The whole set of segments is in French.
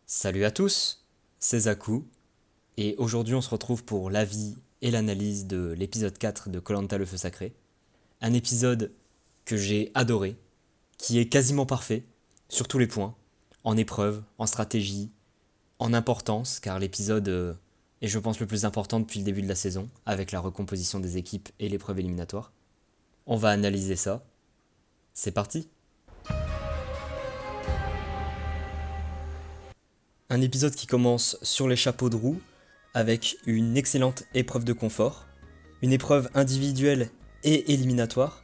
Salut à tous, c'est Zaku, et aujourd'hui on se retrouve pour l'avis et l'analyse de l'épisode 4 de koh le Feu Sacré. Un épisode que j'ai adoré, qui est quasiment parfait, sur tous les points, en épreuve, en stratégie, en importance, car l'épisode est je pense le plus important depuis le début de la saison, avec la recomposition des équipes et l'épreuve éliminatoire. On va analyser ça, c'est parti. Un épisode qui commence sur les chapeaux de roue, avec une excellente épreuve de confort, une épreuve individuelle et éliminatoire.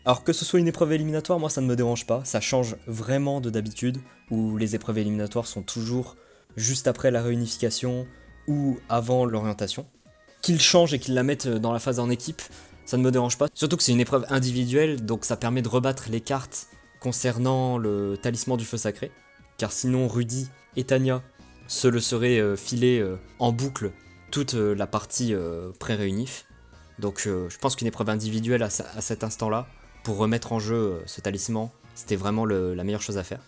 Alors que ce soit une épreuve éliminatoire, moi ça ne me dérange pas, ça change vraiment de d'habitude, où les épreuves éliminatoires sont toujours juste après la réunification ou avant l'orientation. Qu'ils changent et qu'ils la mettent dans la phase en équipe, ça ne me dérange pas. Surtout que c'est une épreuve individuelle, donc ça permet de rebattre les cartes concernant le talisman du feu sacré. Car sinon Rudy et Tanya se le seraient filé en boucle toute la partie pré-réunif. Donc je pense qu'une épreuve individuelle à cet instant-là, pour remettre en jeu ce talisman, c'était vraiment la meilleure chose à faire.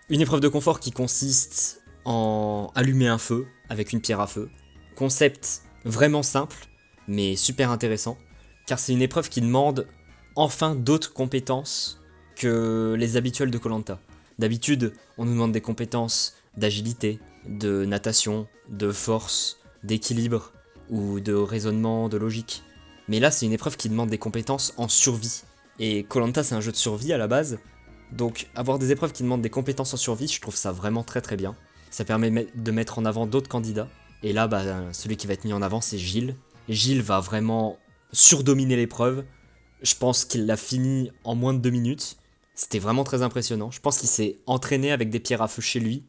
Une épreuve de confort qui consiste en allumer un feu avec une pierre à feu. Concept vraiment simple, mais super intéressant, car c'est une épreuve qui demande enfin d'autres compétences que les habituelles de koh. D'habitude, on nous demande des compétences d'agilité, de natation, de force, d'équilibre, ou de raisonnement, de logique. Mais là, c'est une épreuve qui demande des compétences en survie. Et koh c'est un jeu de survie à la base, donc avoir des épreuves qui demandent des compétences en survie, je trouve ça vraiment très très bien. Ça permet de mettre en avant d'autres candidats. Et là, celui qui va être mis en avant, c'est Gilles. Gilles va vraiment surdominer l'épreuve. Je pense qu'il l'a fini en moins de 2 minutes. C'était vraiment très impressionnant. Je pense qu'il s'est entraîné avec des pierres à feu chez lui.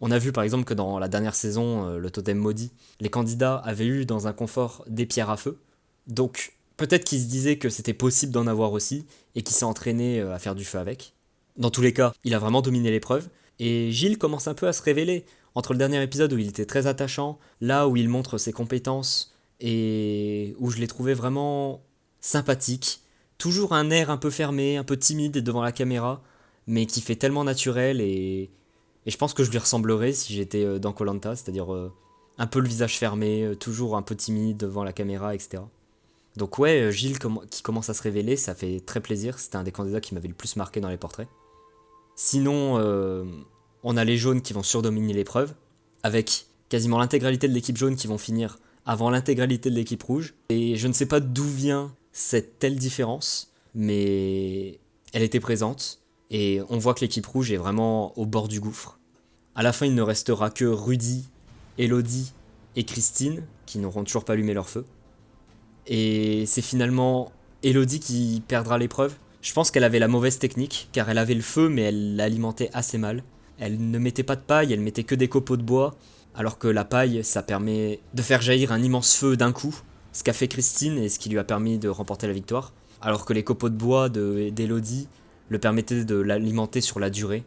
On a vu par exemple que dans la dernière saison, le totem maudit, les candidats avaient eu dans un confort des pierres à feu. Donc peut-être qu'il se disait que c'était possible d'en avoir aussi et qu'il s'est entraîné à faire du feu avec. Dans tous les cas, il a vraiment dominé l'épreuve. Et Gilles commence un peu à se révéler. Entre le dernier épisode où il était très attachant, là où il montre ses compétences et où je l'ai trouvé vraiment sympathique. Toujours un air un peu fermé, un peu timide devant la caméra, mais qui fait tellement naturel et je pense que je lui ressemblerais si j'étais dans koh, c'est-à-dire un peu le visage fermé, toujours un peu timide devant la caméra, etc. Donc ouais, Gilles qui commence à se révéler, ça fait très plaisir, c'était un des candidats qui m'avait le plus marqué dans les portraits. Sinon, on a les jaunes qui vont surdominer l'épreuve, avec quasiment l'intégralité de l'équipe jaune qui vont finir avant l'intégralité de l'équipe rouge. Et je ne sais pas d'où vient cette telle différence, mais elle était présente. Et on voit que l'équipe rouge est vraiment au bord du gouffre. À la fin, il ne restera que Rudy, Elodie et Christine, qui n'auront toujours pas allumé leur feu. Et c'est finalement Elodie qui perdra l'épreuve. Je pense qu'elle avait la mauvaise technique, car elle avait le feu, mais elle l'alimentait assez mal. Elle ne mettait pas de paille, elle mettait que des copeaux de bois, alors que la paille, ça permet de faire jaillir un immense feu d'un coup, ce qu'a fait Christine et ce qui lui a permis de remporter la victoire, alors que les copeaux de bois d'Elodie le permettaient de l'alimenter sur la durée.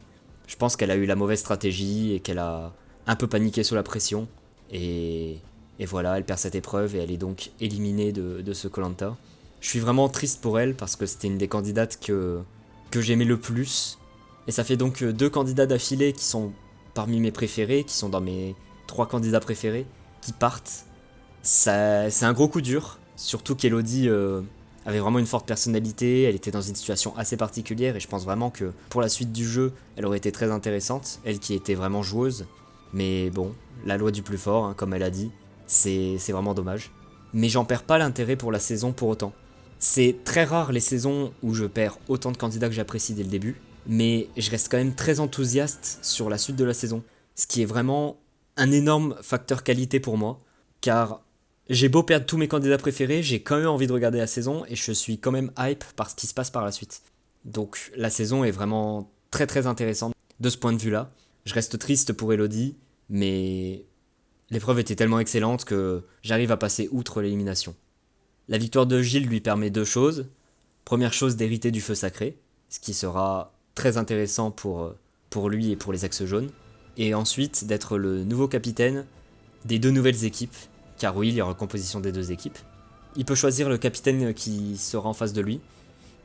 Je pense qu'elle a eu la mauvaise stratégie et qu'elle a un peu paniqué sous la pression, et et voilà, elle perd cette épreuve et elle est donc éliminée de ce koh. Je suis vraiment triste pour elle parce que c'était une des candidates que j'aimais le plus. Et ça fait donc 2 candidats d'affilée qui sont parmi mes préférés, qui sont dans mes 3 candidats préférés, qui partent. C'est un gros coup dur, surtout qu'Elodie avait vraiment une forte personnalité, elle était dans une situation assez particulière et je pense vraiment que pour la suite du jeu, elle aurait été très intéressante, elle qui était vraiment joueuse. Mais bon, la loi du plus fort, hein, comme elle a dit, c'est vraiment dommage. Mais j'en perds pas l'intérêt pour la saison pour autant. C'est très rare les saisons où je perds autant de candidats que j'apprécie dès le début, mais je reste quand même très enthousiaste sur la suite de la saison, ce qui est vraiment un énorme facteur qualité pour moi, car j'ai beau perdre tous mes candidats préférés, j'ai quand même envie de regarder la saison et je suis quand même hype par ce qui se passe par la suite. Donc la saison est vraiment très très intéressante de ce point de vue-là. Je reste triste pour Elodie, mais l'épreuve était tellement excellente que j'arrive à passer outre l'élimination. La victoire de Gilles lui permet 2 choses. Première chose, d'hériter du feu sacré, ce qui sera très intéressant pour lui et pour les axes jaunes. Et ensuite, d'être le nouveau capitaine des 2 nouvelles équipes, car oui, il y aura composition des 2 équipes. Il peut choisir le capitaine qui sera en face de lui.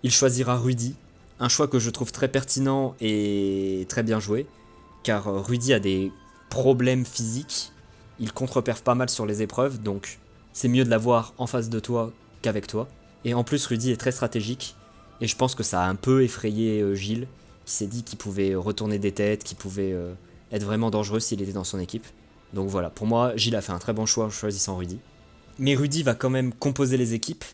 Il choisira Rudy, un choix que je trouve très pertinent et très bien joué, car Rudy a des problème physique. Il contre-perf pas mal sur les épreuves, donc c'est mieux de l'avoir en face de toi qu'avec toi. Et en plus, Rudy est très stratégique, et je pense que ça a un peu effrayé Gilles, qui s'est dit qu'il pouvait retourner des têtes, qu'il pouvait être vraiment dangereux s'il était dans son équipe. Donc voilà, pour moi, Gilles a fait un très bon choix en choisissant Rudy. Mais Rudy va quand même composer les équipes.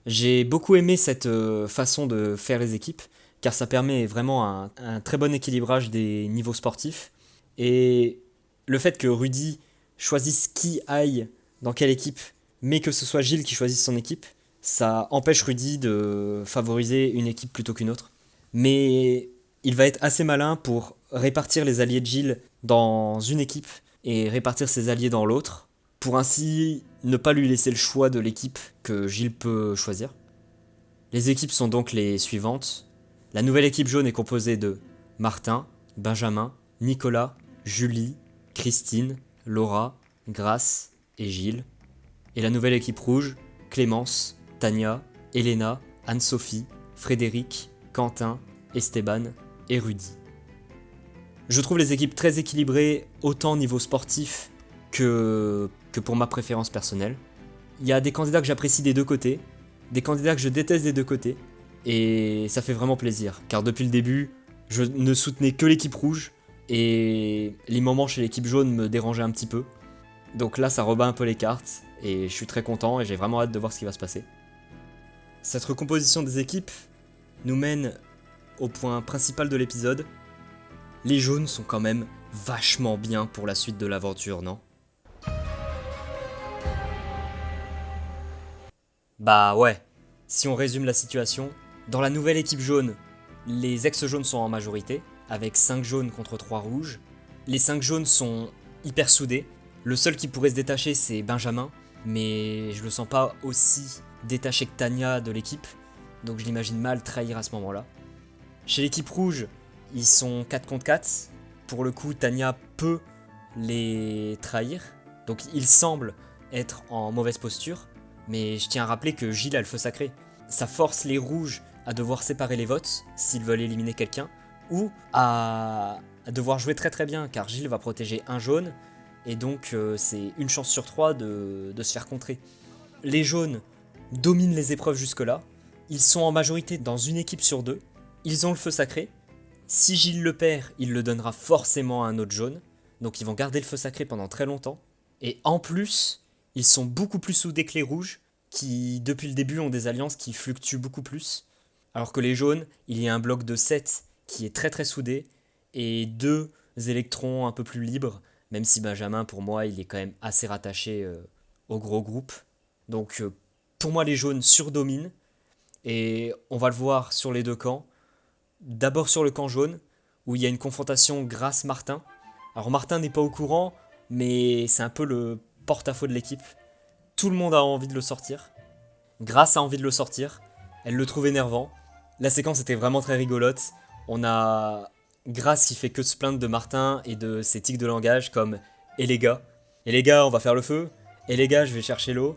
J'ai beaucoup aimé cette façon de faire les équipes, car ça permet vraiment un très bon équilibrage des niveaux sportifs. Et le fait que Rudy choisisse qui aille dans quelle équipe, mais que ce soit Gilles qui choisisse son équipe, ça empêche Rudy de favoriser une équipe plutôt qu'une autre. Mais il va être assez malin pour répartir les alliés de Gilles dans une équipe et répartir ses alliés dans l'autre, pour ainsi ne pas lui laisser le choix de l'équipe que Gilles peut choisir. Les équipes sont donc les suivantes. La nouvelle équipe jaune est composée de Martin, Benjamin, Nicolas, Julie, Christine, Laura, Grace et Gilles. Et la nouvelle équipe rouge, Clémence, Tania, Elena, Anne-Sophie, Frédéric, Quentin, Esteban et Rudy. Je trouve les équipes très équilibrées, autant au niveau sportif que pour ma préférence personnelle. Il y a des candidats que j'apprécie des deux côtés, des candidats que je déteste des deux côtés, et ça fait vraiment plaisir, car depuis le début, je ne soutenais que l'équipe rouge, et les moments chez l'équipe jaune me dérangeaient un petit peu. Donc là, ça rebat un peu les cartes, et je suis très content, et j'ai vraiment hâte de voir ce qui va se passer. Cette recomposition des équipes nous mène au point principal de l'épisode. Les jaunes sont quand même vachement bien pour la suite de l'aventure, non ? Bah ouais, si on résume la situation, dans la nouvelle équipe jaune, les ex-jaunes sont en majorité, avec 5 jaunes contre 3 rouges. Les 5 jaunes sont hyper soudés. Le seul qui pourrait se détacher, c'est Benjamin, mais je le sens pas aussi détaché que Tania de l'équipe, donc je l'imagine mal trahir à ce moment-là. Chez l'équipe rouge, ils sont 4 contre 4. Pour le coup, Tania peut les trahir, donc il semble être en mauvaise posture. Mais je tiens à rappeler que Gilles a le feu sacré. Ça force les rouges à devoir séparer les votes s'ils veulent éliminer quelqu'un, ou à devoir jouer très très bien, car Gilles va protéger un jaune, et donc c'est une chance sur 3 de se faire contrer. Les jaunes dominent les épreuves jusque-là, ils sont en majorité dans une équipe sur 2, ils ont le feu sacré. Si Gilles le perd, il le donnera forcément à un autre jaune, donc ils vont garder le feu sacré pendant très longtemps, et en plus, ils sont beaucoup plus soudés que les rouges, qui depuis le début ont des alliances qui fluctuent beaucoup plus. Alors que les jaunes, il y a un bloc de 7 qui est très très soudé, et 2 électrons un peu plus libres, même si Benjamin, pour moi, il est quand même assez rattaché au gros groupe. Donc pour moi, les jaunes surdominent, et on va le voir sur les deux camps. D'abord sur le camp jaune, où il y a une confrontation Grace-Martin. Alors Martin n'est pas au courant, mais c'est un peu le porte-à-faux de l'équipe. Tout le monde a envie de le sortir. Grace a envie de le sortir. Elle le trouve énervant. La séquence était vraiment très rigolote. On a Grace qui fait que se plaindre de Martin et de ses tics de langage comme « Et les gars ? Et les gars, on va faire le feu ? Et les gars, je vais chercher l'eau ?»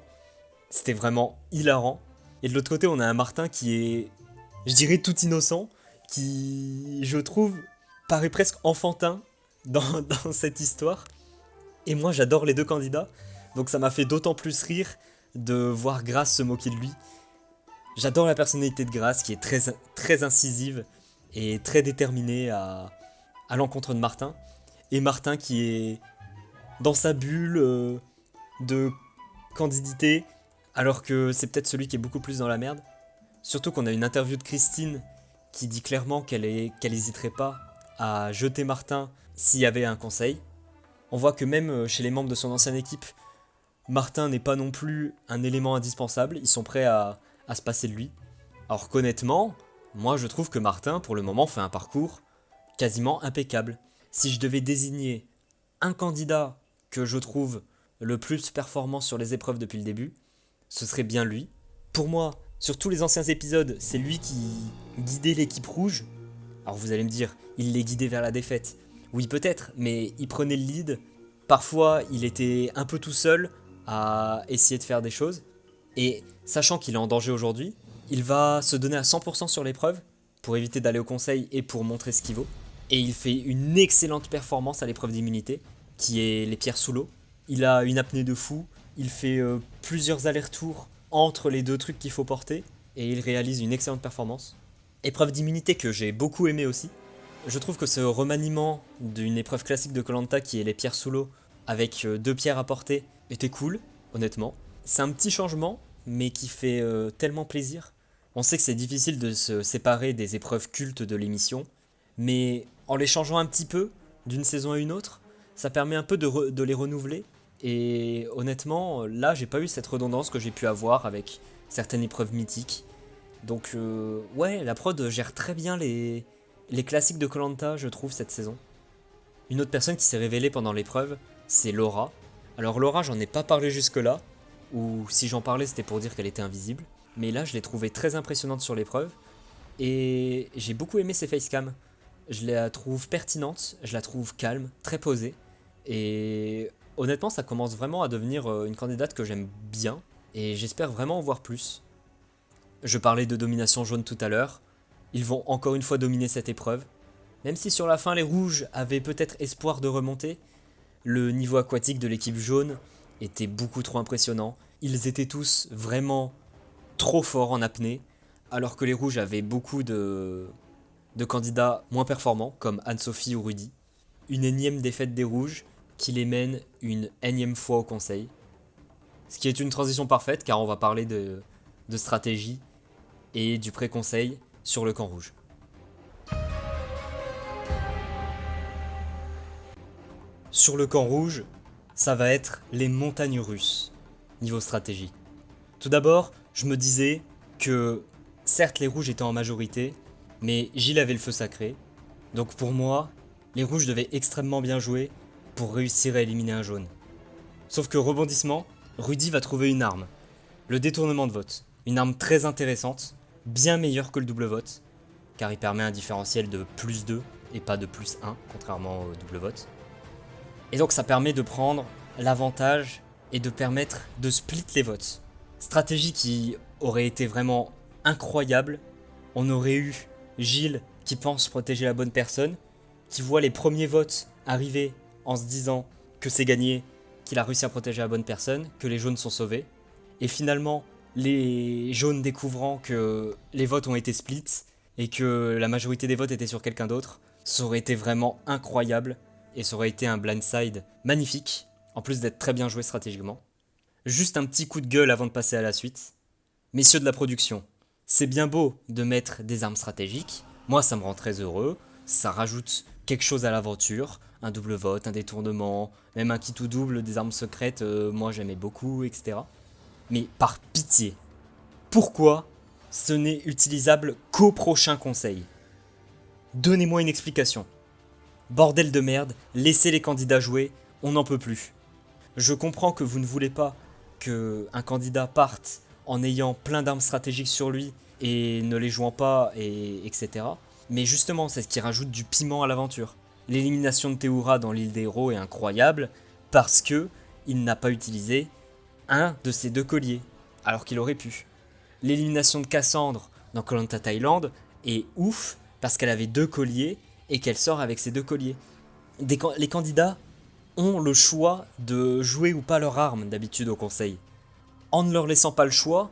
C'était vraiment hilarant. Et de l'autre côté, on a un Martin qui est, je dirais, tout innocent, qui, je trouve, paraît presque enfantin dans cette histoire. Et moi, j'adore les deux candidats, donc ça m'a fait d'autant plus rire de voir Grace se moquer de lui. J'adore la personnalité de Grace, qui est très, très incisive et très déterminée à l'encontre de Martin. Et Martin qui est dans sa bulle de candidité, alors que c'est peut-être celui qui est beaucoup plus dans la merde. Surtout qu'on a une interview de Christine qui dit clairement qu'elle n'hésiterait pas à jeter Martin s'il y avait un conseil. On voit que même chez les membres de son ancienne équipe, Martin n'est pas non plus un élément indispensable, ils sont prêts à se passer de lui. Alors qu'honnêtement, moi je trouve que Martin, pour le moment, fait un parcours quasiment impeccable. Si je devais désigner un candidat que je trouve le plus performant sur les épreuves depuis le début, ce serait bien lui. Pour moi, sur tous les anciens épisodes, c'est lui qui guidait l'équipe rouge. Alors vous allez me dire, il les guidait vers la défaite. Oui peut-être, mais il prenait le lead. Parfois, il était un peu tout seul à essayer de faire des choses. Et sachant qu'il est en danger aujourd'hui, il va se donner à 100% sur l'épreuve pour éviter d'aller au conseil et pour montrer ce qu'il vaut. Et il fait une excellente performance à l'épreuve d'immunité. qui est les pierres sous l'eau. Il a une apnée de fou, il fait plusieurs allers-retours entre les deux trucs qu'il faut porter, et il réalise une excellente performance. Épreuve d'immunité que j'ai beaucoup aimé aussi. Je trouve que ce remaniement d'une épreuve classique de koh qui est les pierres sous l'eau, avec deux pierres à porter, était cool, honnêtement. C'est un petit changement, mais qui fait tellement plaisir. On sait que c'est difficile de se séparer des épreuves cultes de l'émission, mais en les changeant un petit peu d'une saison à une autre, ça permet un peu de les renouveler. Et honnêtement, là, j'ai pas eu cette redondance que j'ai pu avoir avec certaines épreuves mythiques. Donc, ouais, la prod gère très bien les classiques de koh je trouve, cette saison. Une autre personne qui s'est révélée pendant l'épreuve, c'est Laura. Alors, Laura, j'en ai pas parlé jusque-là, ou si j'en parlais, c'était pour dire qu'elle était invisible. Mais là, je l'ai trouvée très impressionnante sur l'épreuve, et j'ai beaucoup aimé ses facecams. Je la trouve pertinente, je la trouve calme, très posée, et honnêtement, ça commence vraiment à devenir une candidate que j'aime bien, et j'espère vraiment en voir plus. Je parlais de domination jaune tout à l'heure, ils vont encore une fois dominer cette épreuve. Même si sur la fin les rouges avaient peut-être espoir de remonter, le niveau aquatique de l'équipe jaune était beaucoup trop impressionnant. Ils étaient tous vraiment trop forts en apnée, alors que les rouges avaient beaucoup de candidats moins performants, comme Anne-Sophie ou Rudy. Une énième défaite des rouges qui les mène une énième fois au conseil. Ce qui est une transition parfaite car on va parler de stratégie et du pré-conseil sur le camp rouge. Sur le camp rouge, ça va être les montagnes russes, niveau stratégie. Tout d'abord, je me disais que certes les rouges étaient en majorité, mais Gilles avait le feu sacré. Donc pour moi, les rouges devaient extrêmement bien jouer pour réussir à éliminer un jaune. Sauf que rebondissement, Rudy va trouver une arme, le détournement de vote. Une arme très intéressante, bien meilleure que le double vote, car il permet un différentiel de plus 2 et pas de plus 1, contrairement au double vote. Et donc ça permet de prendre l'avantage et de permettre de split les votes. Stratégie qui aurait été vraiment incroyable. On aurait eu Gilles qui pense protéger la bonne personne, qui voit les premiers votes arriver en se disant que c'est gagné, qu'il a réussi à protéger la bonne personne, que les jaunes sont sauvés. Et finalement, les jaunes découvrant que les votes ont été splits et que la majorité des votes étaient sur quelqu'un d'autre, ça aurait été vraiment incroyable et ça aurait été un blindside magnifique, en plus d'être très bien joué stratégiquement. Juste un petit coup de gueule avant de passer à la suite. Messieurs de la production, c'est bien beau de mettre des armes stratégiques, moi ça me rend très heureux, ça rajoute quelque chose à l'aventure, un double vote, un détournement, même un kit ou double, des armes secrètes, moi j'aimais beaucoup, etc. Mais par pitié, pourquoi ce n'est utilisable qu'au prochain conseil? Donnez-moi une explication. Bordel de merde, laissez les candidats jouer, on n'en peut plus. Je comprends que vous ne voulez pas qu'un candidat parte en ayant plein d'armes stratégiques sur lui et ne les jouant pas, etc. Mais justement, c'est ce qui rajoute du piment à l'aventure. L'élimination de Théoura dans l'île des héros est incroyable parce que il n'a pas utilisé un de ses deux colliers, alors qu'il aurait pu. L'élimination de Cassandre dans koh Thaïlande est ouf parce qu'elle avait deux colliers et qu'elle sort avec ses deux colliers. Les candidats ont le choix de jouer ou pas leur arme d'habitude au conseil. En ne leur laissant pas le choix,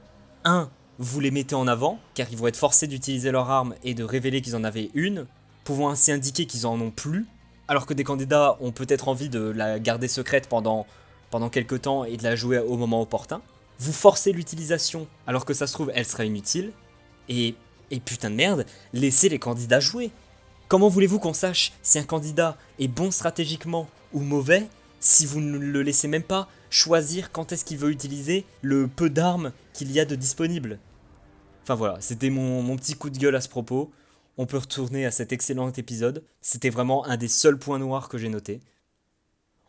vous les mettez en avant, car ils vont être forcés d'utiliser leur arme et de révéler qu'ils en avaient une, pouvant ainsi indiquer qu'ils en ont plus, alors que des candidats ont peut-être envie de la garder secrète pendant quelques temps et de la jouer au moment opportun. Vous forcez l'utilisation, alors que ça se trouve, elle sera inutile, et putain de merde, laissez les candidats jouer. Comment voulez-vous qu'on sache si un candidat est bon stratégiquement ou mauvais si vous ne le laissez même pas choisir quand est-ce qu'il veut utiliser le peu d'armes qu'il y a de disponibles? Enfin voilà, c'était mon petit coup de gueule à ce propos. On peut retourner à cet excellent épisode. C'était vraiment un des seuls points noirs que j'ai notés.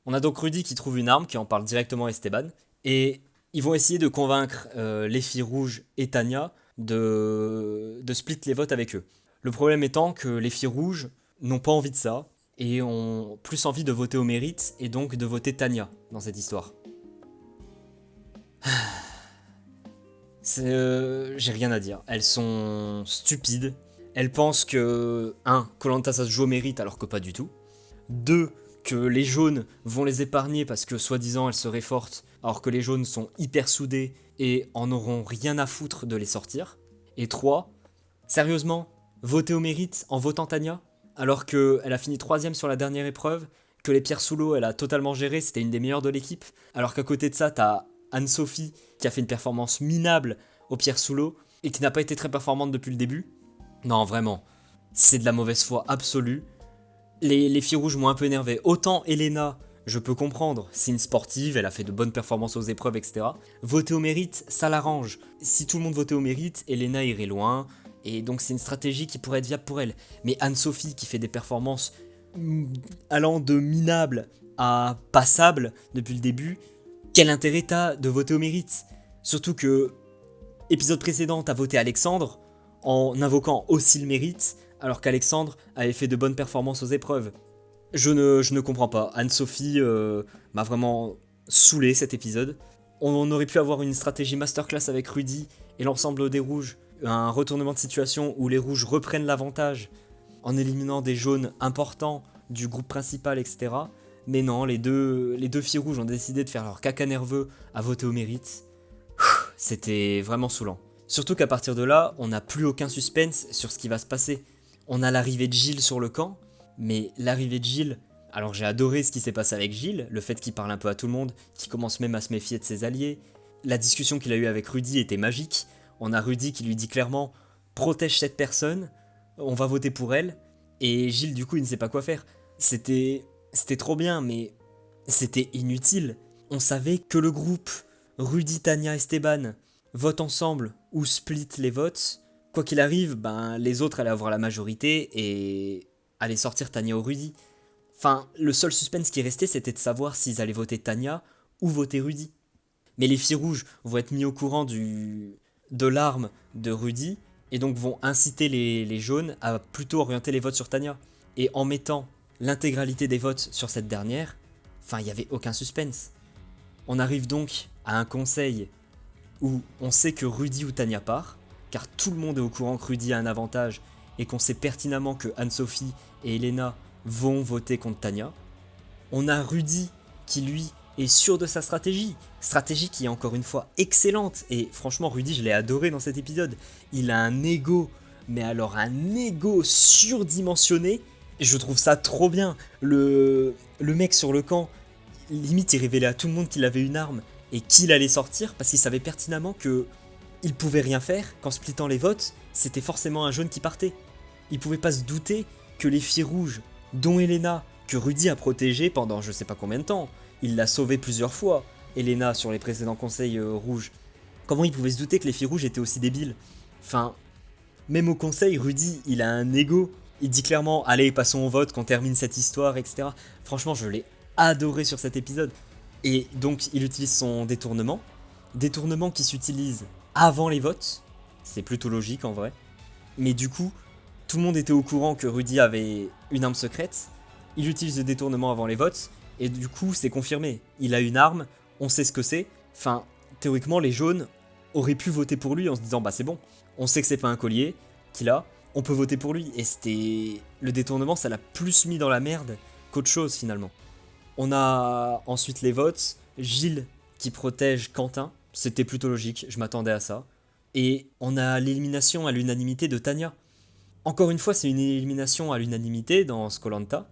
On a donc Rudy qui trouve une arme, qui en parle directement à Esteban. Et ils vont essayer de convaincre les filles rouges et Tania de split les votes avec eux. Le problème étant que les filles rouges n'ont pas envie de ça et ont plus envie de voter au mérite et donc de voter Tania dans cette histoire. J'ai rien à dire. Elles sont stupides. Elles pensent que 1. Koh-Lanta ça se joue au mérite alors que pas du tout. 2. que les jaunes vont les épargner parce que soi-disant elles seraient fortes, alors que les jaunes sont hyper soudés et en auront rien à foutre de les sortir. Et 3, sérieusement, voter au mérite en votant Tania, alors qu'elle a fini 3ème sur la dernière épreuve, que les pierres sous l'eau elle a totalement géré, c'était une des meilleures de l'équipe, alors qu'à côté de ça t'as Anne-Sophie qui a fait une performance minable aux pierres sous l'eau et qui n'a pas été très performante depuis le début. Non vraiment, c'est de la mauvaise foi absolue. Les filles rouges m'ont un peu énervé. Autant Elena, je peux comprendre, c'est une sportive, elle a fait de bonnes performances aux épreuves, etc. Voter au mérite, ça l'arrange. Si tout le monde votait au mérite, Elena irait loin, et donc c'est une stratégie qui pourrait être viable pour elle. Mais Anne-Sophie qui fait des performances allant de minable à passable depuis le début, quel intérêt t'as de voter au mérite? Surtout que, épisode précédent, t'as voté Alexandre, en invoquant aussi le mérite, alors qu'Alexandre avait fait de bonnes performances aux épreuves. Je ne comprends pas. Anne-Sophie m'a vraiment saoulé cet épisode. On aurait pu avoir une stratégie masterclass avec Rudy et l'ensemble des rouges. Un retournement de situation où les rouges reprennent l'avantage en éliminant des jaunes importants du groupe principal, etc. Mais non, les deux filles rouges ont décidé de faire leur caca nerveux à voter au mérite. C'était vraiment saoulant. Surtout qu'à partir de là, on n'a plus aucun suspense sur ce qui va se passer. On a l'arrivée de Gilles sur le camp, mais l'arrivée de Gilles... Alors j'ai adoré ce qui s'est passé avec Gilles, le fait qu'il parle un peu à tout le monde, qu'il commence même à se méfier de ses alliés. La discussion qu'il a eue avec Rudy était magique. On a Rudy qui lui dit clairement « Protège cette personne, on va voter pour elle ». Et Gilles du coup il ne sait pas quoi faire. C'était trop bien, mais c'était inutile. On savait que le groupe Rudy, Tania, Esteban votent ensemble ou split les votes. Quoi qu'il arrive, ben, les autres allaient avoir la majorité et allaient sortir Tania ou Rudy. Enfin, le seul suspense qui restait, c'était de savoir s'ils allaient voter Tania ou voter Rudy. Mais les filles rouges vont être mis au courant de l'arme de Rudy et donc vont inciter les jaunes à plutôt orienter les votes sur Tania. Et en mettant l'intégralité des votes sur cette dernière, enfin, il n'y avait aucun suspense. On arrive donc à un conseil où on sait que Rudy ou Tania part, car tout le monde est au courant que Rudy a un avantage et qu'on sait pertinemment que Anne-Sophie et Elena vont voter contre Tania. On a Rudy qui lui est sûr de sa stratégie qui est encore une fois excellente, et franchement Rudy je l'ai adoré dans cet épisode. Il a un ego, mais alors un ego surdimensionné, et je trouve ça trop bien. Le mec sur le camp, limite il révélait à tout le monde qu'il avait une arme et qu'il allait sortir parce qu'il savait pertinemment que il pouvait rien faire, qu'en splittant les votes, c'était forcément un jaune qui partait. Il pouvait pas se douter que les filles rouges, dont Elena, que Rudy a protégée pendant je sais pas combien de temps, il l'a sauvée plusieurs fois, Elena sur les précédents conseils rouges. Comment il pouvait se douter que les filles rouges étaient aussi débiles? Enfin, même au conseil, Rudy, il a un ego. Il dit clairement, allez, passons au vote, qu'on termine cette histoire, etc. Franchement, je l'ai adoré sur cet épisode. Et donc, il utilise son détournement. Détournement qui s'utilise avant les votes. C'est plutôt logique en vrai. Mais du coup, tout le monde était au courant que Rudy avait une arme secrète. Il utilise le détournement avant les votes. Et du coup, c'est confirmé. Il a une arme, on sait ce que c'est. Enfin, théoriquement, les jaunes auraient pu voter pour lui en se disant, bah c'est bon, on sait que c'est pas un collier qu'il a, on peut voter pour lui. Et c'était... Le détournement, ça l'a plus mis dans la merde qu'autre chose finalement. On a ensuite les votes. Gilles qui protège Quentin. C'était plutôt logique, je m'attendais à ça. Et on a l'élimination à l'unanimité de Tania. Encore une fois, c'est une élimination à l'unanimité dans Koh-Lanta.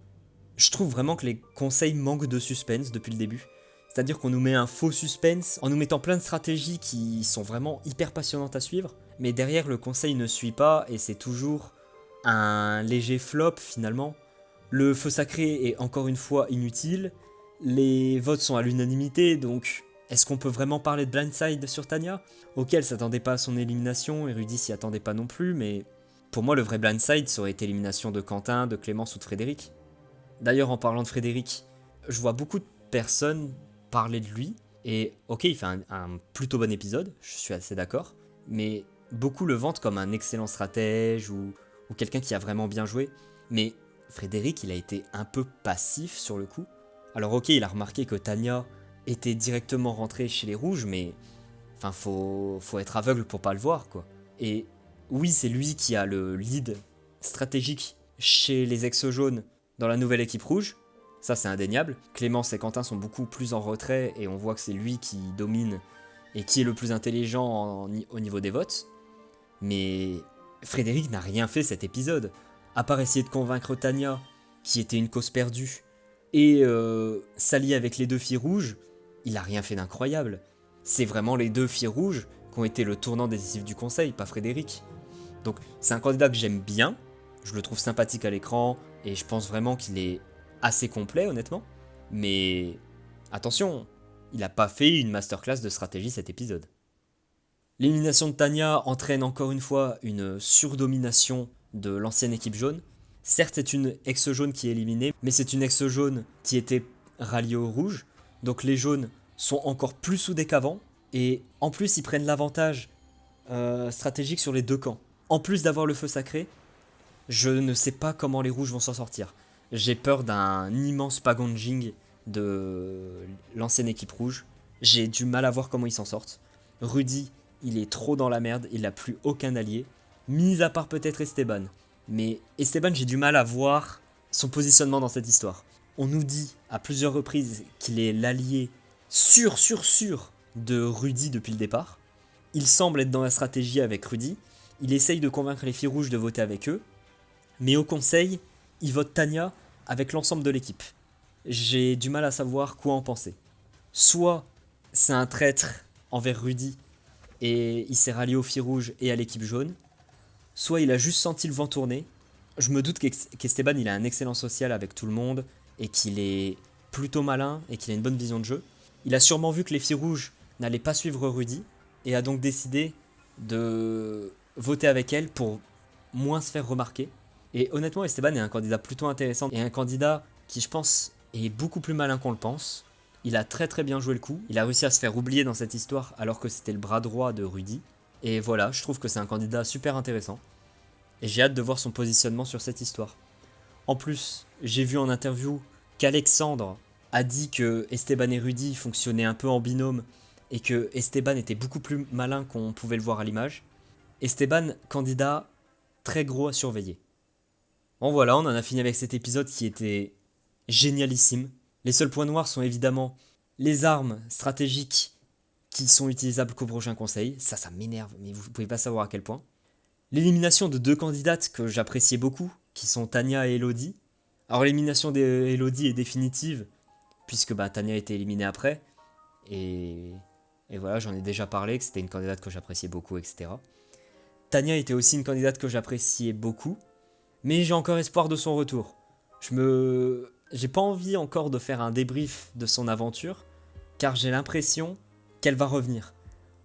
Je trouve vraiment que les conseils manquent de suspense depuis le début. C'est-à-dire qu'on nous met un faux suspense en nous mettant plein de stratégies qui sont vraiment hyper passionnantes à suivre. Mais derrière, le conseil ne suit pas et c'est toujours un léger flop finalement. Le feu sacré est encore une fois inutile. Les votes sont à l'unanimité, donc est-ce qu'on peut vraiment parler de blindside sur Tania? Ok, elle s'attendait pas à son élimination, et Rudy s'y attendait pas non plus, mais pour moi le vrai blindside ça aurait été l'élimination de Quentin, de Clémence ou de Frédéric. D'ailleurs en parlant de Frédéric, je vois beaucoup de personnes parler de lui, et ok il fait un plutôt bon épisode, je suis assez d'accord, mais beaucoup le vantent comme un excellent stratège ou quelqu'un qui a vraiment bien joué, mais Frédéric il a été un peu passif sur le coup. Alors ok il a remarqué que Tania était directement rentrée chez les rouges, mais enfin faut être aveugle pour pas le voir quoi. Et oui c'est lui qui a le lead stratégique chez les ex-jaunes dans la nouvelle équipe rouge, ça c'est indéniable. Clémence et Quentin sont beaucoup plus en retrait et on voit que c'est lui qui domine et qui est le plus intelligent au niveau des votes. Mais Frédéric n'a rien fait cet épisode, à part essayer de convaincre Tania, qui était une cause perdue, et s'allier avec les deux filles rouges. Il a rien fait d'incroyable. C'est vraiment les deux filles rouges qui ont été le tournant décisif du conseil, pas Frédéric. Donc c'est un candidat que j'aime bien, je le trouve sympathique à l'écran, et je pense vraiment qu'il est assez complet honnêtement. Mais attention, il n'a pas fait une masterclass de stratégie cet épisode. L'élimination de Tania entraîne encore une fois une surdomination de l'ancienne équipe jaune. Certes, c'est une ex-jaune qui est éliminée, mais c'est une ex-jaune qui était ralliée au rouge. Donc les jaunes sont encore plus soudés qu'avant. Et en plus, ils prennent l'avantage stratégique sur les deux camps. En plus d'avoir le feu sacré, je ne sais pas comment les rouges vont s'en sortir. J'ai peur d'un immense packaging de l'ancienne équipe rouge. J'ai du mal à voir comment ils s'en sortent. Rudy, il est trop dans la merde, il n'a plus aucun allié. Mis à part peut-être Esteban. Mais Esteban, j'ai du mal à voir son positionnement dans cette histoire. On nous dit à plusieurs reprises qu'il est l'allié sûr de Rudy depuis le départ. Il semble être dans la stratégie avec Rudy. Il essaye de convaincre les filles rouges de voter avec eux. Mais au conseil, il vote Tania avec l'ensemble de l'équipe. J'ai du mal à savoir quoi en penser. Soit c'est un traître envers Rudy et il s'est rallié aux filles rouges et à l'équipe jaune. Soit il a juste senti le vent tourner. Je me doute qu'Esteban il a un excellent social avec tout le monde et qu'il est plutôt malin et qu'il a une bonne vision de jeu. Il a sûrement vu que les filles rouges n'allaient pas suivre Rudy et a donc décidé de voter avec elle pour moins se faire remarquer. Et honnêtement, Esteban est un candidat plutôt intéressant et un candidat qui, je pense, est beaucoup plus malin qu'on le pense. Il a très bien joué le coup. Il a réussi à se faire oublier dans cette histoire alors que c'était le bras droit de Rudy. Et voilà, je trouve que c'est un candidat super intéressant. Et j'ai hâte de voir son positionnement sur cette histoire. En plus, j'ai vu en interview qu'Alexandre a dit que Esteban et Rudy fonctionnaient un peu en binôme et que Esteban était beaucoup plus malin qu'on pouvait le voir à l'image. Esteban, candidat très gros à surveiller. Bon voilà, on en a fini avec cet épisode qui était génialissime. Les seuls points noirs sont évidemment les armes stratégiques qui sont utilisables qu'au prochain conseil. Ça m'énerve, mais vous pouvez pas savoir à quel point. L'élimination de deux candidates que j'appréciais beaucoup, qui sont Tania et Elodie. Alors l'élimination d'Elodie est définitive, puisque Tania a été éliminée après. Et voilà, j'en ai déjà parlé, que c'était une candidate que j'appréciais beaucoup, etc. Tania était aussi une candidate que j'appréciais beaucoup, mais j'ai encore espoir de son retour. J'ai pas envie encore de faire un débrief de son aventure, car j'ai l'impression qu'elle va revenir.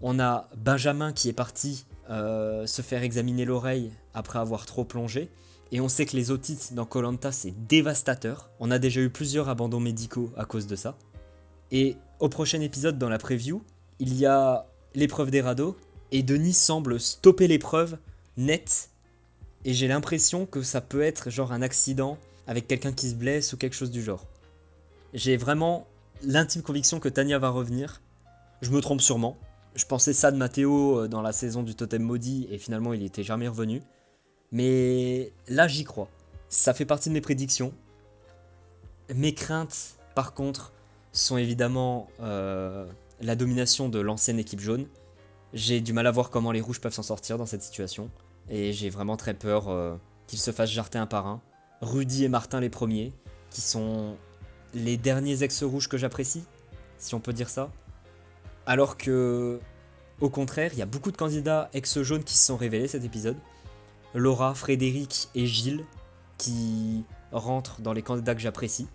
On a Benjamin qui est parti se faire examiner l'oreille après avoir trop plongé, et on sait que les otites dans Koh-Lanta c'est dévastateur. On a déjà eu plusieurs abandons médicaux à cause de ça. Et au prochain épisode dans la preview, il y a l'épreuve des radeaux, et Denis semble stopper l'épreuve net, et j'ai l'impression que ça peut être genre un accident avec quelqu'un qui se blesse ou quelque chose du genre. J'ai vraiment l'intime conviction que Tania va revenir. Je me trompe sûrement. Je pensais ça de Mathéo dans la saison du Totem Maudit et finalement il était jamais revenu. Mais là j'y crois. Ça fait partie de mes prédictions. Mes craintes par contre sont évidemment la domination de l'ancienne équipe jaune. J'ai du mal à voir comment les rouges peuvent s'en sortir dans cette situation. Et j'ai vraiment très peur qu'ils se fassent jarter un par un. Rudy et Martin les premiers, qui sont les derniers ex-rouges que j'apprécie, si on peut dire ça. Alors que, au contraire, il y a beaucoup de candidats ex-jaunes qui se sont révélés cet épisode. Laura, Frédéric et Gilles, qui rentrent dans les candidats que j'apprécie.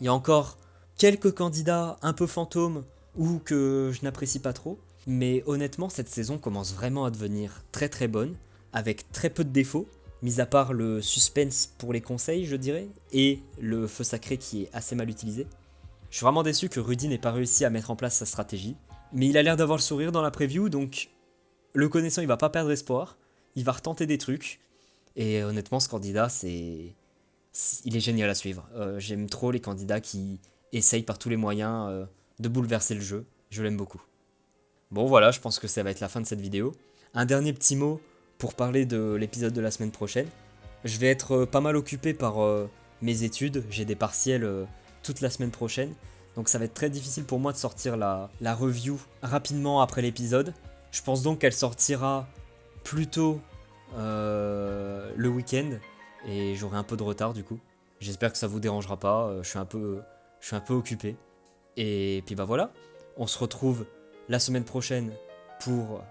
Il y a encore quelques candidats un peu fantômes ou que je n'apprécie pas trop. Mais honnêtement, cette saison commence vraiment à devenir très bonne, avec très peu de défauts. Mis à part le suspense pour les conseils, je dirais, et le feu sacré qui est assez mal utilisé. Je suis vraiment déçu que Rudy n'ait pas réussi à mettre en place sa stratégie, mais il a l'air d'avoir le sourire dans la preview, donc le connaissant, il va pas perdre espoir, il va retenter des trucs, et honnêtement, ce candidat, il est génial à suivre. J'aime trop les candidats qui essayent par tous les moyens de bouleverser le jeu, je l'aime beaucoup. Bon voilà, je pense que ça va être la fin de cette vidéo. Un dernier petit mot pour parler de l'épisode de la semaine prochaine. Je vais être pas mal occupé par mes études, j'ai des partiels toute la semaine prochaine. Donc ça va être très difficile pour moi de sortir la review rapidement après l'épisode. Je pense donc qu'elle sortira plus tôt le week-end et j'aurai un peu de retard du coup. J'espère que ça vous dérangera pas, je suis un peu occupé. Et puis bah voilà, on se retrouve la semaine prochaine pour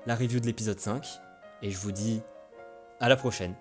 la review de l'épisode 5 et je vous dis à la prochaine.